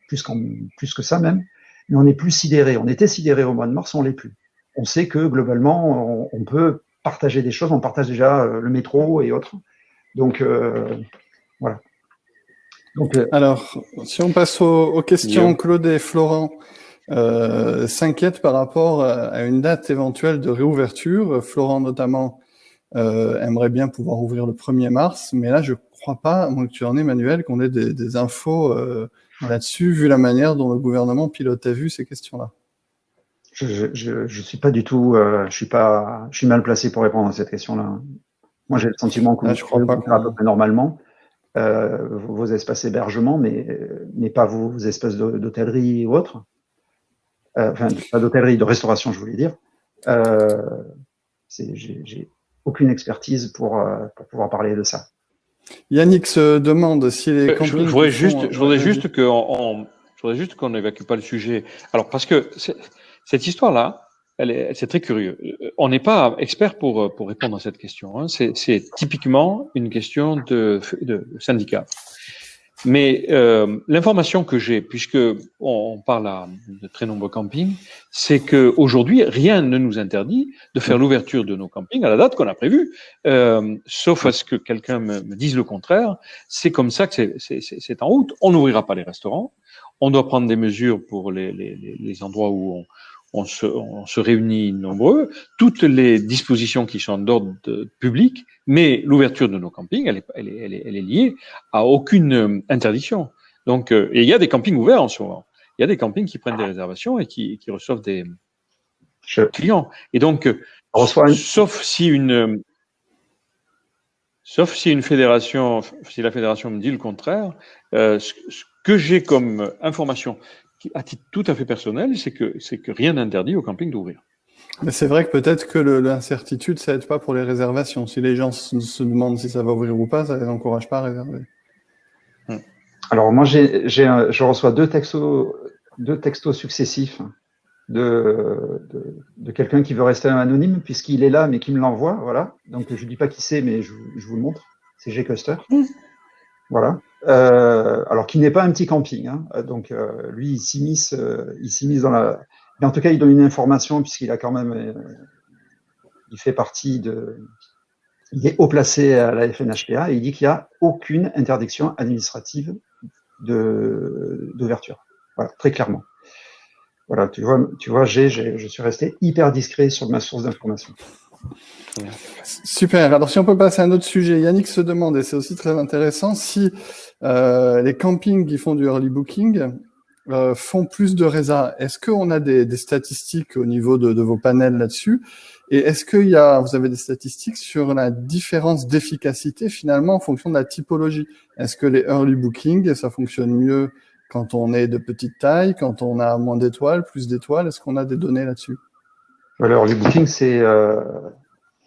Speaker 2: plus que ça même, mais on n'est plus sidéré. On était sidéré au mois de mars, on l'est plus. On sait que globalement, on peut partager des choses, on partage déjà le métro et autres. Donc, voilà.
Speaker 3: Donc, alors, si on passe aux questions, Claude et Florent s'inquiètent par rapport à une date éventuelle de réouverture. Florent, notamment, aimerait bien pouvoir ouvrir le 1er mars, mais là, je crois pas, à moins que tu en aies, Emmanuel, qu'on ait des infos là-dessus, vu la manière dont le gouvernement pilote à vue ces questions-là.
Speaker 2: Je suis pas du tout, je suis mal placé pour répondre à cette question-là. Moi, j'ai le sentiment que
Speaker 3: je crois pas
Speaker 2: à peu près normalement vos espaces hébergement, mais pas vos espaces d'hôtellerie ou autres. Enfin, pas d'hôtellerie, de restauration, je voulais dire. J'ai aucune expertise pour pouvoir parler de ça.
Speaker 3: Yannick se demande si les campings...
Speaker 1: Je voudrais juste qu'on n'évacue pas le sujet. Alors, parce que cette histoire-là, c'est très curieux. On n'est pas expert pour répondre à cette question. Hein. C'est typiquement une question de syndicat. Mais l'information que j'ai, puisque on parle de très nombreux campings, c'est que aujourd'hui rien ne nous interdit de faire l'ouverture de nos campings à la date qu'on a prévue, sauf à ce que quelqu'un me dise le contraire. C'est comme ça que c'est en route. On n'ouvrira pas les restaurants. On doit prendre des mesures pour les endroits où on se réunit nombreux, toutes les dispositions qui sont d'ordre public, mais l'ouverture de nos campings, elle est liée à aucune interdiction. Donc, et il y a des campings ouverts en ce moment. Il y a des campings qui prennent des réservations et qui reçoivent des clients. Et donc, sauf si fédération, si la fédération me dit le contraire, ce que j'ai comme information à titre tout à fait personnel, c'est que rien n'interdit au camping d'ouvrir.
Speaker 3: Mais c'est vrai que peut-être que l'incertitude, ça aide pas pour les réservations. Si les gens se demandent si ça va ouvrir ou pas, ça les encourage pas à réserver.
Speaker 2: Alors moi, je reçois deux textos successifs de quelqu'un qui veut rester anonyme puisqu'il est là, mais qui me l'envoie. Voilà. Donc je dis pas qui c'est, mais je vous le montre. C'est G. Custer. Voilà. Alors qu'il n'est pas un petit camping, hein. Donc lui il s'immisce dans la. Mais en tout cas, il donne une information puisqu'il a quand même, il fait partie il est haut placé à la FNHPA et il dit qu'il n'y a aucune interdiction administrative d'ouverture. Voilà, très clairement. Voilà, tu vois, je suis resté hyper discret sur ma source d'information.
Speaker 3: Super. Alors, si on peut passer à un autre sujet, Yannick se demande, et c'est aussi très intéressant, si les campings qui font du early booking font plus de résas. Est-ce qu'on a des statistiques au niveau de vos panels là-dessus? Et est-ce vous avez des statistiques sur la différence d'efficacité finalement en fonction de la typologie? Est-ce que les early booking, ça fonctionne mieux quand on est de petite taille, quand on a moins d'étoiles, plus d'étoiles? Est-ce qu'on a des données là-dessus?
Speaker 2: Alors, les bookings, c'est...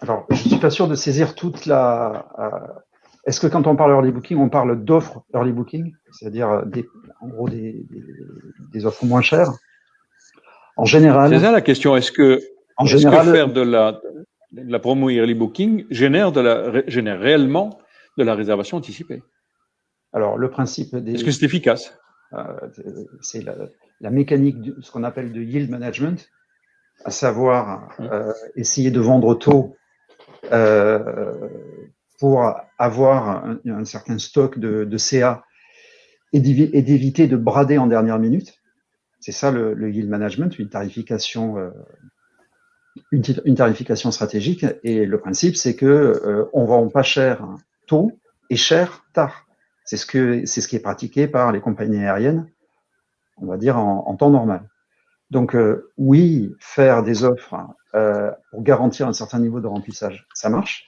Speaker 2: Alors, je suis pas sûr de saisir toute la... Est-ce que quand on parle early booking, on parle d'offres early booking, c'est-à-dire en gros des offres moins chères? En général...
Speaker 1: C'est ça la question. Est-ce que faire de la promo early booking génère réellement de la réservation anticipée?
Speaker 2: Alors, le principe
Speaker 1: Est-ce que c'est efficace?
Speaker 2: C'est la mécanique de ce qu'on appelle de yield management, à savoir essayer de vendre tôt pour avoir un certain stock de CA et d'éviter de brader en dernière minute. C'est ça le yield management, une tarification stratégique. Et le principe, c'est que on vend pas cher tôt et cher tard. C'est ce qui est pratiqué par les compagnies aériennes, on va dire en temps normal. Donc oui, faire des offres pour garantir un certain niveau de remplissage, ça marche.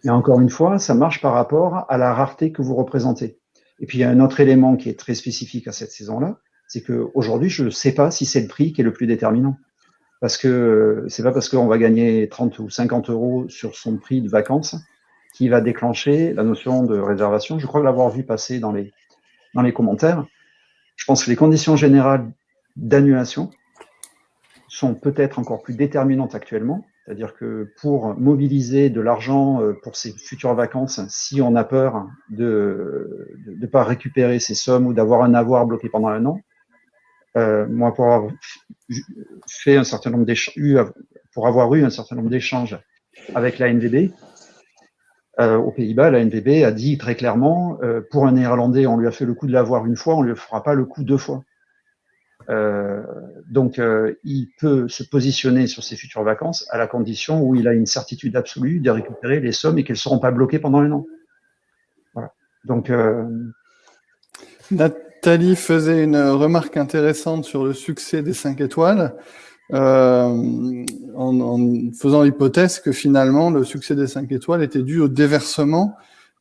Speaker 2: Mais encore une fois, ça marche par rapport à la rareté que vous représentez. Et puis il y a un autre élément qui est très spécifique à cette saison-là, c'est qu'aujourd'hui, je ne sais pas si c'est le prix qui est le plus déterminant. Parce que c'est pas parce qu'on va gagner 30 ou 50 euros sur son prix de vacances qui va déclencher la notion de réservation. Je crois l'avoir vu passer dans les commentaires. Je pense que les conditions générales d'annulation sont peut-être encore plus déterminantes actuellement. C'est-à-dire que pour mobiliser de l'argent pour ses futures vacances, si on a peur de ne pas récupérer ces sommes ou d'avoir un avoir bloqué pendant un an, moi, pour avoir eu un certain nombre d'échanges avec la NVB, aux Pays-Bas, la NVB a dit très clairement, pour un Néerlandais, on lui a fait le coup de l'avoir une fois, on ne lui fera pas le coup 2 fois. Donc, il peut se positionner sur ses futures vacances à la condition où il a une certitude absolue de récupérer les sommes et qu'elles ne seront pas bloquées pendant un an. Voilà. Donc,
Speaker 3: Nathalie faisait une remarque intéressante sur le succès des 5 étoiles, en faisant l'hypothèse que finalement le succès des 5 étoiles était dû au déversement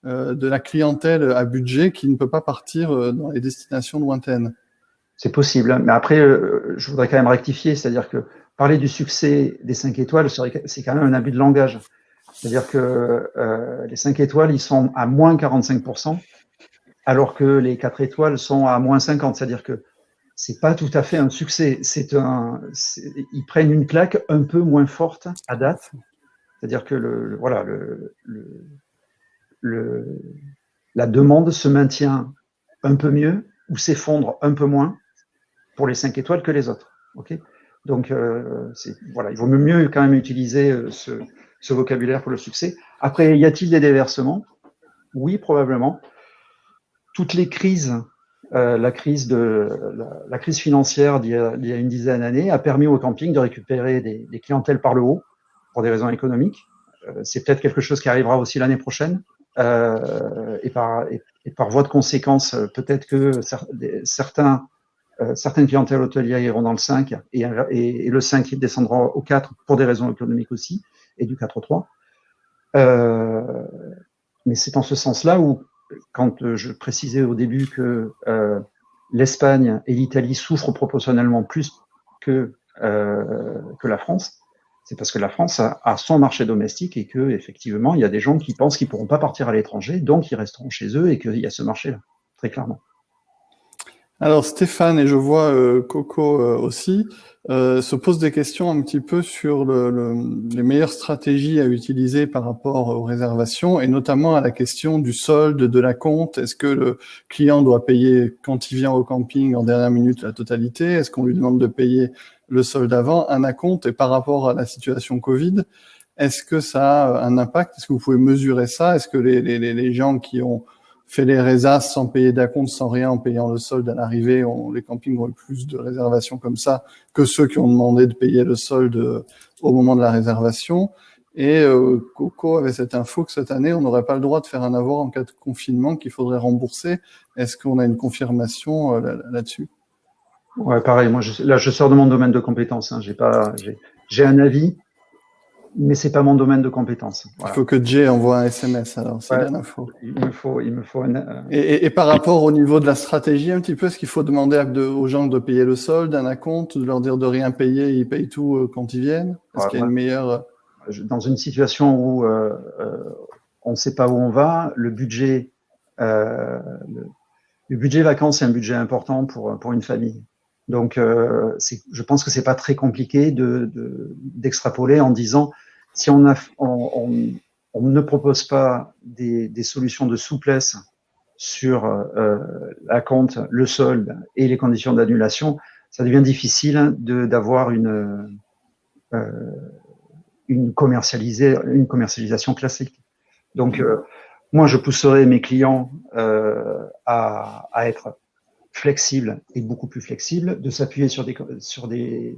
Speaker 3: de la clientèle à budget qui ne peut pas partir dans les destinations lointaines.
Speaker 2: C'est possible, mais après, je voudrais quand même rectifier, c'est-à-dire que parler du succès des 5 étoiles, c'est quand même un abus de langage. C'est-à-dire que les 5 étoiles, ils sont à moins 45%, alors que les 4 étoiles sont à moins 50%. C'est-à-dire que c'est pas tout à fait un succès. Ils prennent une claque un peu moins forte à date. C'est-à-dire que la demande se maintient un peu mieux ou s'effondre un peu moins pour les 5 étoiles que les autres. Okay, donc, il vaut mieux quand même utiliser ce vocabulaire pour le succès. Après, y a-t-il des déversements? Oui, probablement. Toutes les crises, la crise financière d'il y a une dizaine d'années a permis au camping de récupérer des clientèles par le haut pour des raisons économiques. C'est peut-être quelque chose qui arrivera aussi l'année prochaine. Et par voie de conséquence, peut-être que certaines clientèles hôtelières iront dans le 5 et le 5 descendra au 4 pour des raisons économiques aussi, et du 4 au 3. Mais c'est en ce sens-là où, quand je précisais au début que l'Espagne et l'Italie souffrent proportionnellement plus que la France, c'est parce que la France a son marché domestique et que effectivement il y a des gens qui pensent qu'ils ne pourront pas partir à l'étranger, donc ils resteront chez eux et qu'il y a ce marché-là, très clairement.
Speaker 3: Alors Stéphane, et je vois Coco aussi, se pose des questions un petit peu sur les meilleures stratégies à utiliser par rapport aux réservations, et notamment à la question du solde, de l'acompte. Est-ce que le client doit payer quand il vient au camping en dernière minute la totalité? Est-ce qu'on lui demande de payer le solde avant, un acompte? Et par rapport à la situation Covid, est-ce que ça a un impact? Est-ce que vous pouvez mesurer ça? Est-ce que les gens qui ont fait les résas sans payer d'acompte, sans rien, en payant le solde à l'arrivée. Les campings ont eu plus de réservations comme ça que ceux qui ont demandé de payer le solde au moment de la réservation. Et Coco avait cette info que cette année, on n'aurait pas le droit de faire un avoir en cas de confinement qu'il faudrait rembourser. Est-ce qu'on a une confirmation là-dessus?
Speaker 2: Ouais, pareil. Moi, je sors de mon domaine de compétences. Hein. J'ai un avis, mais c'est pas mon domaine de compétences. Voilà.
Speaker 3: Il faut que Jay envoie un SMS, alors, s'il a l'info.
Speaker 2: Il me faut
Speaker 3: Et par rapport au niveau de la stratégie, un petit peu, est-ce qu'il faut demander aux gens de payer le solde, un acompte, de leur dire de rien payer, ils payent tout quand ils viennent? Est-ce qu'il y a une meilleure...
Speaker 2: Dans une situation où on ne sait pas où on va, le budget vacances est un budget important pour une famille. Donc, je pense que c'est pas très compliqué d'extrapoler en disant si on ne propose pas des solutions de souplesse sur l'acompte, le solde et les conditions d'annulation, ça devient difficile d'avoir une commercialisation classique. Donc, moi, je pousserai mes clients à être flexibles et beaucoup plus flexibles, de s'appuyer sur des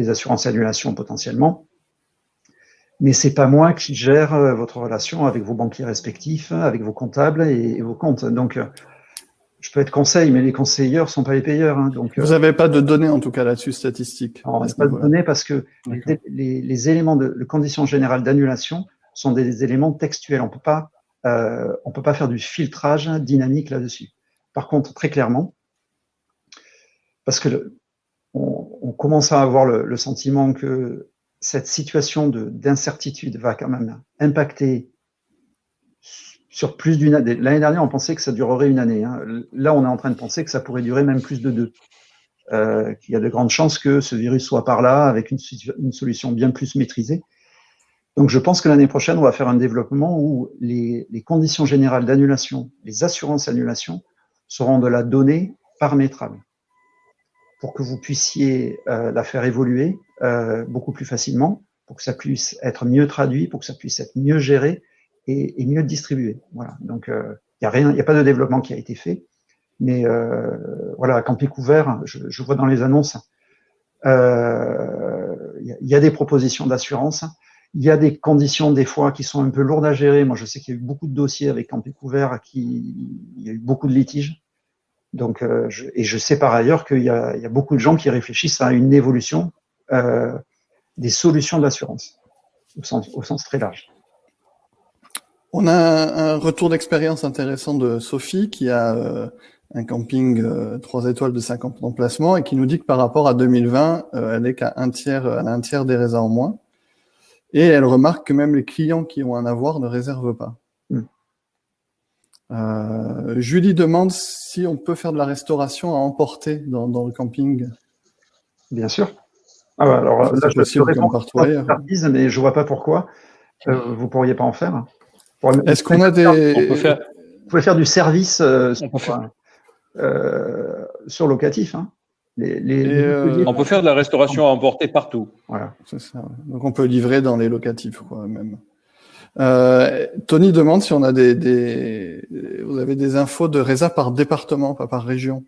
Speaker 2: assurances annulation potentiellement. Mais c'est pas moi qui gère votre relation avec vos banquiers respectifs, avec vos comptables et vos comptes. Donc, je peux être conseil, mais les conseilleurs sont pas les payeurs. Hein, donc,
Speaker 3: vous n'avez pas de données en tout cas là-dessus statistiques?
Speaker 2: On n'a pas de données parce que les éléments de conditions générales d'annulation sont des éléments textuels. On peut pas faire du filtrage dynamique là-dessus. Par contre, très clairement, parce que on commence à avoir le sentiment que cette situation d'incertitude va quand même impacter sur plus d'une année. L'année dernière, on pensait que ça durerait une année. Hein. Là, on est en train de penser que ça pourrait durer même plus de 2. Qu'il y a de grandes chances que ce virus soit par là avec une solution bien plus maîtrisée. Donc, je pense que l'année prochaine, on va faire un développement où les conditions générales d'annulation, les assurances annulation, seront de la donnée paramétrable pour que vous puissiez la faire évoluer beaucoup plus facilement, pour que ça puisse être mieux traduit, pour que ça puisse être mieux géré et mieux distribué. Voilà. Donc, il n'y a pas de développement qui a été fait. Mais voilà, à Camping Couvert, je vois dans les annonces, il y a des propositions d'assurance. Il y a des conditions des fois qui sont un peu lourdes à gérer. Moi, je sais qu'il y a eu beaucoup de dossiers avec Camping Couvert, il y a eu beaucoup de litiges. Donc, et je sais par ailleurs qu'il y a beaucoup de gens qui réfléchissent à une évolution des solutions d'assurance au sens très large.
Speaker 3: On a un retour d'expérience intéressant de Sophie qui a un camping 3 étoiles de 50 emplacements et qui nous dit que par rapport à 2020, elle est qu'à un tiers des résas en moins. Et elle remarque que même les clients qui ont un avoir ne réservent pas. Julie demande si on peut faire de la restauration à emporter dans le camping.
Speaker 2: Bien sûr. Alors là, je réponds par expertise, mais je vois pas pourquoi vous pourriez pas en faire.
Speaker 3: Est-ce qu'on a des...
Speaker 2: Vous pouvez faire du service sur locatif. Hein.
Speaker 1: On peut faire de la restauration à emporter partout.
Speaker 3: Voilà, c'est ça. Ouais. Donc on peut livrer dans les locatifs, quoi, même. Tony demande si on a vous avez des infos de résa par département, pas par région.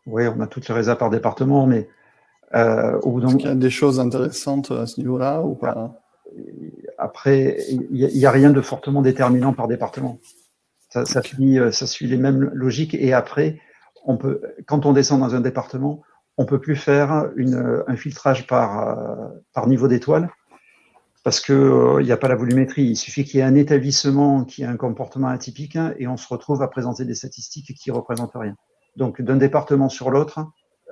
Speaker 2: Oui, on a toutes les résas par département, mais
Speaker 3: est-ce qu'il y a des choses intéressantes à ce niveau-là ou pas?
Speaker 2: Après, il n'y a rien de fortement déterminant par département. Ça suit les mêmes logiques. Et après, quand on descend dans un département, on peut plus faire un filtrage par niveau d'étoile parce que il n'y a pas la volumétrie. Il suffit qu'il y ait un établissement qui a un comportement atypique et on se retrouve à présenter des statistiques qui représentent rien. Donc, d'un département sur l'autre,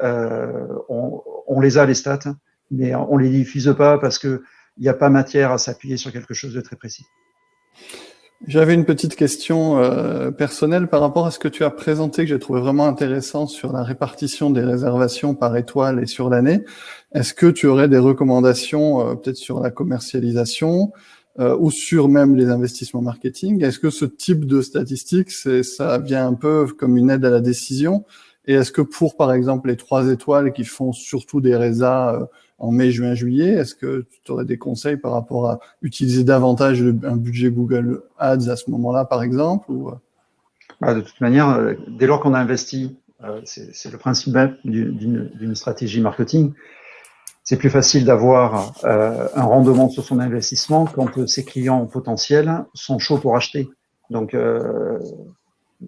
Speaker 2: on les a les stats, mais on les diffuse pas parce que il n'y a pas matière à s'appuyer sur quelque chose de très précis.
Speaker 3: J'avais une petite question personnelle par rapport à ce que tu as présenté, que j'ai trouvé vraiment intéressant sur la répartition des réservations par étoile et sur l'année. Est-ce que tu aurais des recommandations peut-être sur la commercialisation ou sur même les investissements marketing? Est-ce que ce type de statistiques, ça vient un peu comme une aide à la décision? Et est-ce que pour, par exemple, les 3 étoiles qui font surtout des résas en mai, juin, juillet, est-ce que tu aurais des conseils par rapport à utiliser davantage un budget Google Ads à ce moment-là, par exemple ou...
Speaker 2: De toute manière, dès lors qu'on a investi, c'est le principe même d'une stratégie marketing. C'est plus facile d'avoir un rendement sur son investissement quand ses clients potentiels sont chauds pour acheter. Donc,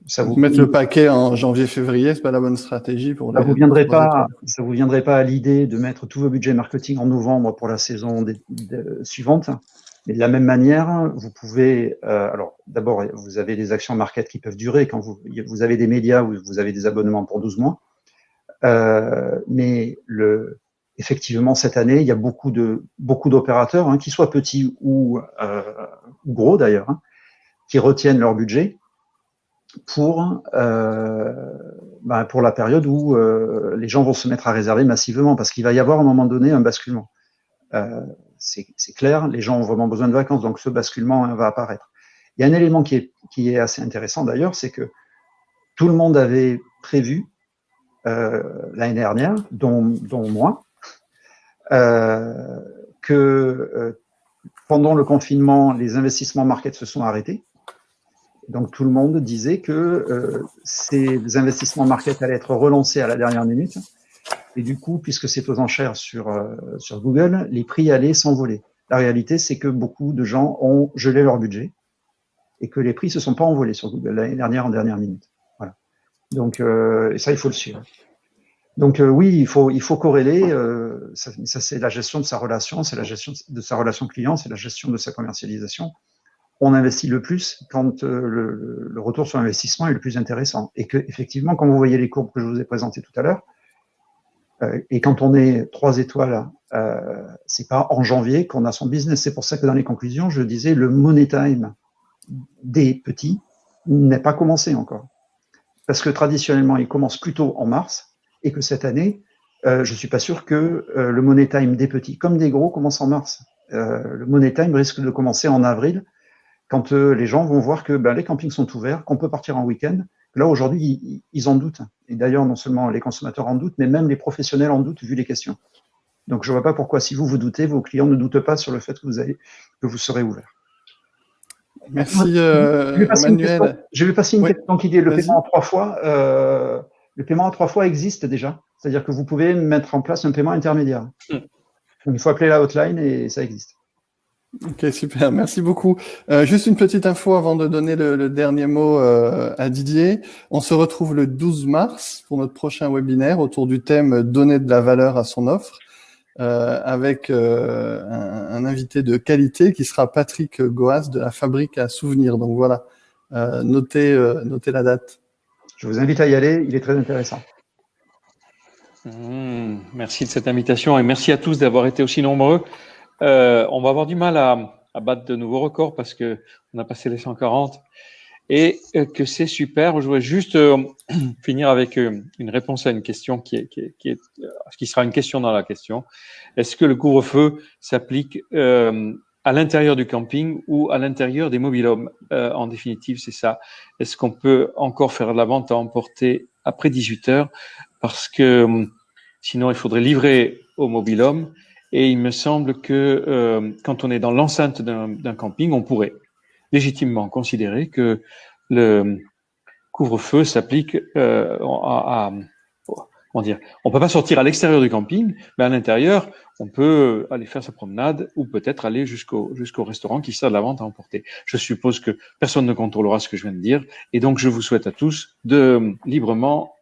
Speaker 3: ça vous mettre le paquet en janvier-février, c'est pas la bonne stratégie pour
Speaker 2: ça vous viendrait pas à l'idée de mettre tous vos budgets marketing en novembre pour la saison suivante. Mais de la même manière, vous pouvez, alors d'abord, vous avez des actions market qui peuvent durer quand vous avez des médias où vous avez des abonnements pour 12 mois. Mais effectivement, cette année, il y a beaucoup d'opérateurs, qui soient petits ou gros d'ailleurs, qui retiennent leur budget pour la période où les gens vont se mettre à réserver massivement, parce qu'il va y avoir à un moment donné un basculement. C'est clair, les gens ont vraiment besoin de vacances, donc ce basculement va apparaître. Il y a un élément qui est assez intéressant d'ailleurs, c'est que tout le monde avait prévu l'année dernière, dont moi, que pendant le confinement, les investissements market se sont arrêtés. Donc tout le monde disait que ces investissements market allaient être relancés à la dernière minute. Et du coup, puisque c'est aux enchères sur Google, les prix allaient s'envoler. La réalité, c'est que beaucoup de gens ont gelé leur budget et que les prix se sont pas envolés sur Google l'année dernière en dernière minute. Voilà. Donc, et ça, il faut le suivre. Donc oui, il faut corréler. Ça c'est la gestion de sa relation, c'est la gestion de sa relation client, c'est la gestion de sa commercialisation. On investit le plus quand le retour sur investissement est le plus intéressant. Et que effectivement, quand vous voyez les courbes que je vous ai présentées tout à l'heure, et quand on est 3 étoiles, c'est pas en janvier qu'on a son business. C'est pour ça que dans les conclusions, je disais le money time des petits n'est pas commencé encore. Parce que traditionnellement, il commence plutôt en mars, et que cette année, je suis pas sûr que le money time des petits comme des gros commence en mars. Le money time risque de commencer en avril, quand les gens vont voir que les campings sont ouverts, qu'on peut partir en week-end. Là, aujourd'hui, ils en doutent. Et d'ailleurs, non seulement les consommateurs en doutent, mais même les professionnels en doutent vu les questions. Donc, je ne vois pas pourquoi, si vous doutez, vos clients ne doutent pas sur le fait que vous serez ouvert.
Speaker 3: Merci, Emmanuel.
Speaker 2: Je vais passer une question qui dit le paiement en 3 fois. Le paiement en 3 fois existe déjà. C'est-à-dire que vous pouvez mettre en place un paiement intermédiaire. Donc, il faut appeler la hotline et ça existe.
Speaker 3: Ok, super, merci beaucoup. Juste une petite info avant de donner le dernier mot à Didier. On se retrouve le 12 mars pour notre prochain webinaire autour du thème « Donner de la valeur à son offre » avec un invité de qualité qui sera Patrick Goas de la Fabrique à Souvenirs. Donc voilà, notez la date.
Speaker 2: Je vous invite à y aller, il est très intéressant.
Speaker 1: Merci de cette invitation et merci à tous d'avoir été aussi nombreux. On va avoir du mal à battre de nouveaux records parce que on a passé les 140 et que c'est super. Je voudrais juste finir avec une réponse à une question qui sera une question dans la question. Est-ce que le couvre-feu s'applique à l'intérieur du camping ou à l'intérieur des mobil-homes? En définitive, c'est ça. Est-ce qu'on peut encore faire de la vente à emporter après 18 heures? Parce que sinon, il faudrait livrer au mobil-home. Et il me semble que quand on est dans l'enceinte d'un camping, on pourrait légitimement considérer que le couvre-feu s'applique comment dire, on peut pas sortir à l'extérieur du camping, mais à l'intérieur, on peut aller faire sa promenade ou peut-être aller jusqu'au restaurant qui sert de la vente à emporter. Je suppose que personne ne contrôlera ce que je viens de dire, et donc je vous souhaite à tous de librement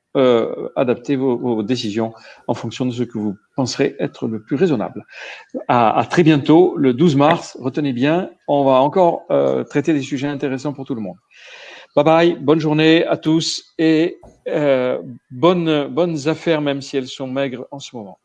Speaker 1: adapter vos décisions en fonction de ce que vous penserez être le plus raisonnable. À très bientôt, le 12 mars. Retenez bien, on va encore traiter des sujets intéressants pour tout le monde. Bye bye, bonne journée à tous et bonnes affaires, même si elles sont maigres en ce moment.